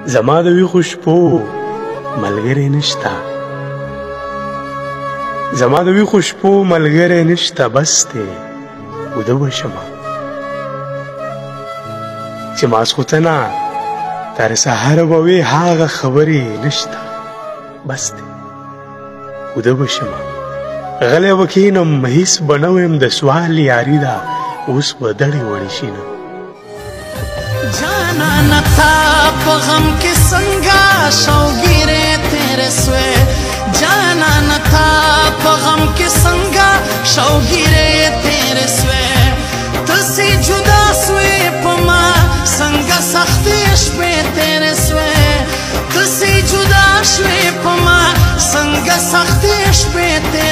زما د ویښو شپو ملګری نشته، زما د ویښو شپو ملګری نشته، بس دی وده به شمه چې ماسخوتنه تر سهاره به وي هغه خبرې نشته، بس دی وده به شمه غلی به کښېنم هېڅ به نه ویم د سوال یاري ده اوس به دړې وړې شینه. جانانه تا په غم کې څنګه شوګیرې تېرې سوې، جانانه تا په غم کې څنګه شوګیرې تېرې سوې، تسې جدا سوې په ما څنګه سختې شپې تېرې سوې، تسې جدا شوې په ما څنګه سختې شپې تېرې